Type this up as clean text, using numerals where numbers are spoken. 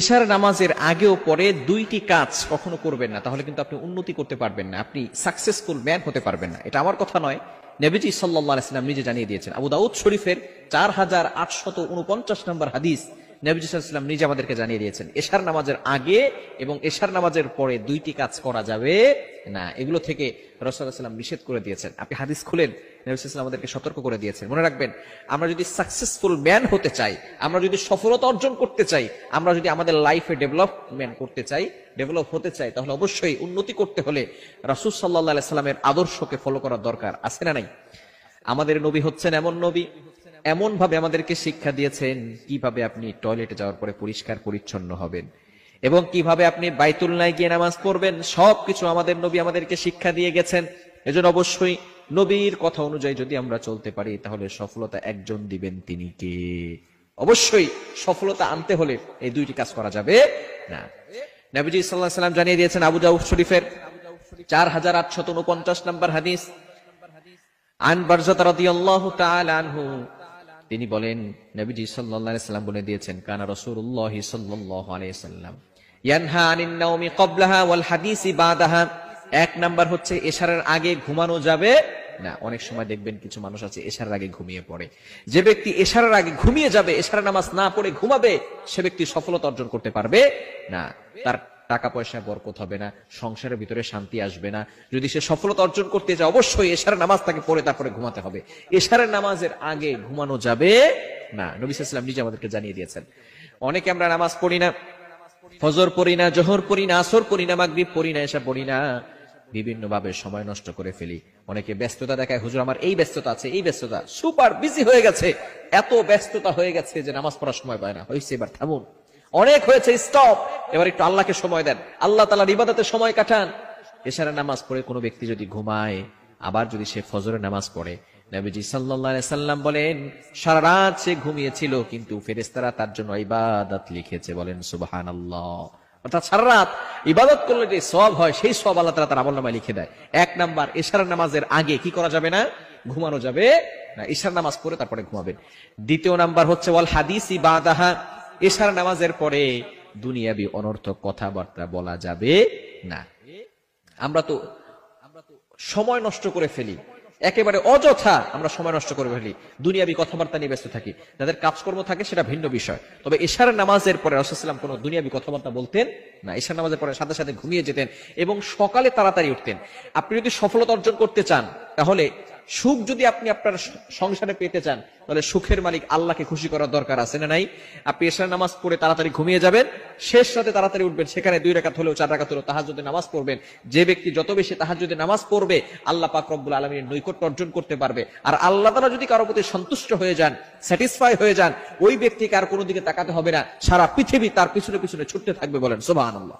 এশার নামাজের আগেও পরে দুইটি কাজ কখনো করবেন না, তাহলে কিন্তু আপনি উন্নতি করতে পারবেন না, আপনি সাকসেসফুল ম্যান হতে পারবেন না। এটা আমার কথা নয়, নবীজি সাল্লাল্লাহু আলাইহি ওয়াসাল্লাম নিজে জানিয়ে দিয়েছেন। আবু দাউদ শরীফের 4849 নম্বর হাদিস, নবীজি সাল্লাল্লাহু আলাইহি ওয়াসাল্লাম নিজে আমাদেরকে জানিয়ে দিয়েছেন এশার নামাজের আগে এবং এশার নামাজের পরে দুইটি কাজ করা যাবে না। এগুলো থেকে রাসূলুল্লাহ সাল্লাল্লাহু আলাইহি ওয়াসাল্লাম নিষেধ করে দিয়েছেন। আপনি হাদিস খুলেন, নবী সাল্লাল্লাহু আলাইহি ওয়াসাল্লাম আমাদেরকে সতর্ক করে দিয়েছেন। মনে রাখবেন, আমরা যদি সাকসেসফুল ম্যান হতে চাই, আমরা যদি সফলতা অর্জন করতে চাই, আমরা যদি আমাদের লাইফে ডেভেলপমেন্ট করতে চাই, ডেভেলপ হতে চাই, তাহলে অবশ্যই উন্নতি করতে হলে রাসূল সাল্লাল্লাহু আলাইহি সাল্লামের আদর্শকে ফলো করার দরকার আছে না নাই? আমাদের নবী হচ্ছেন এমন নবী, এমন ভাবে আমাদেরকে শিক্ষা দিয়েছেন কিভাবে আপনি টয়লেটে যাওয়ার পরে পরিষ্কার পরিচ্ছন্ন হবেন এবং কিভাবে আপনি বাইতুল্লাহে গিয়ে নামাজ পড়বেন, সবকিছু আমাদের নবী আমাদেরকে শিক্ষা দিয়ে গেছেন। এজন্য অবশ্যই নবীর কথা অনুযায়ী যদি আমরা চলতে পারি, তাহলে সফলতা একজন দিবেন, তিনি কে? অবশ্যই সফলতা আনতে হলে এই দুইটি কাজ করা যাবে না। নবীজি সাল্লাল্লাহু আলাইহি ওয়াসাল্লাম জানিয়ে দিয়েছেন আবু দাউদ শরীফের 4849 নম্বর হাদিস, আন বারজাত রাদিয়াল্লাহু তাআলা আনহু, তিনি বলেন, নবীজি সাল্লাল্লাহু আলাইহি ওয়াসাল্লাম বলে দিয়েছেন, কানা রাসূলুল্লাহ সাল্লাল্লাহু আলাইহি ওয়াসাল্লাম ইয়ানহা আনিন নাওমি ক্বাবলাহা ওয়াল হাদিসি বাদাহা। এক নাম্বার হচ্ছে এশারের আগে ঘুমানো যাবে না। অনেক সময় দেখবেন কিছু মানুষ আছে এশারের আগে ঘুমিয়ে পড়ে। যে ব্যক্তি এশারের আগে ঘুমিয়ে যাবে, এশারের নামাজ না পড়ে ঘুমাবে, সে ব্যক্তি সফলতা অর্জন করতে পারবে না। তার টাকা পয়সায় বরকত হবে না, সংসারের ভিতরে শান্তি আসবে না। যদি সে সফলতা অর্জন করতে চায়, অবশ্যই এশারের নামাজ তাকে পড়ে তারপরে ঘুমাতে হবে। এশারের নামাজের আগে ঘুমানো যাবে না, নবী সাল্লাল্লাহু আলাইহি ওয়াসাল্লাম নিজে আমাদেরকে জানিয়ে দিয়েছেন। অনেকে আমরা নামাজ পড়ি না, ফজর পড়ি না, জোহর পড়ি না, আসর পড়ি না, মাগরিব পড়ি না, এশা পড়ি না, বিভিন্ন ভাবে সময় নষ্ট করে ফেলি। অনেকে ব্যস্ততা দেখায়, হুজুর আমার এই ব্যস্ততা আছে, এই ব্যস্ততা, সুপার বিজি হয়ে গেছে, এত ব্যস্ততা হয়ে গেছে যে নামাজ পড়ার সময় পায় না। হয়েছে, এবার থামুন, অনেক হয়েছে, স্টপ, এবার একটু আল্লাহকে সময় দেন, আল্লাহ তাআলার ইবাদতে সময় কাটান। এশারের নামাজ পড়ে কোনো ব্যক্তি যদি ঘুমায়, আবার যদি সে ফজরের নামাজ পড়ে, নবীজি সাল্লাল্লাহু আলাইহি সাল্লাম বলেন, সারা রাত সে ঘুমিয়েছিল কিন্তু ফেরেশতারা তার জন্য ইবাদত লিখেছে। বলেন সুবহানাল্লাহ। অর্থাৎ সারা রাত ইবাদত করলে যে সওয়াব হয়, সেই সওয়াব আল্লাহ তাআলা তার আমলনামায় লিখে দেয়। এক নাম্বার, এশারের নামাজের আগে কি করা যাবে না? ঘুমানো যাবে না। এশার নামাজ পড়ে তারপরে ঘুমাবেন। দ্বিতীয় নাম্বার হচ্ছে ওয়াল হাদিসি বাদাহা, এশার নামাজের পরে দুনিয়াবি অনর্থক কথাবার্তা বলা যাবে না। আমরা তো সময় নষ্ট করে ফেলি, একেবারে অযথা আমরা সময় নষ্ট করে ফেলি, দুনিয়াবি কথাবার্তা নিয়ে ব্যস্ত থাকি। যাদের কাজকর্ম থাকে সেটা ভিন্ন বিষয়, তবে এশার নামাজের পরে রাসূলুল্লাহ সাল্লাল্লাহু আলাইহি ওয়াসাল্লাম কোনো দুনিয়াবি কথাবার্তা বলতেন না। এশার নামাজের পরে সাথে সাথে ঘুমিয়ে যেতেন এবং সকালে তাড়াতাড়ি উঠতেন। আপনি যদি সফলতা অর্জন করতে চান, তাহলে সুখ যদি আপনি আপনার সংসারে পেতে চান, তাহলে সুখের মালিক আল্লাহকে খুশি করার দরকার আছে না নাই? আপনি এশার নামাজ পড়ে তাড়াতাড়ি ঘুমিয়ে যাবেন, শেষ রাতে তাড়াতাড়ি উঠবেন, সেখানে 2 রাকাত হলেও 4 রাকাত হলেও তাহাজ্জুদের নামাজ পড়বেন। যে ব্যক্তি যত বেশি তাহাজ্জুদের নামাজ পড়বে, আল্লাহ পাক রব্বুল আলামিনের নৈকট্য অর্জন করতে পারবে। আর আল্লাহ তাআলা যদি কারো প্রতি সন্তুষ্ট হয়ে যান, স্যাটিসফাই হয়ে যান, ওই ব্যক্তিকে আর কোনো দিকে তাকাতে হবে না, সারা পৃথিবী তার পিছনে পিছনে ছুটতে থাকবে। বলেন সুবহানাল্লাহ।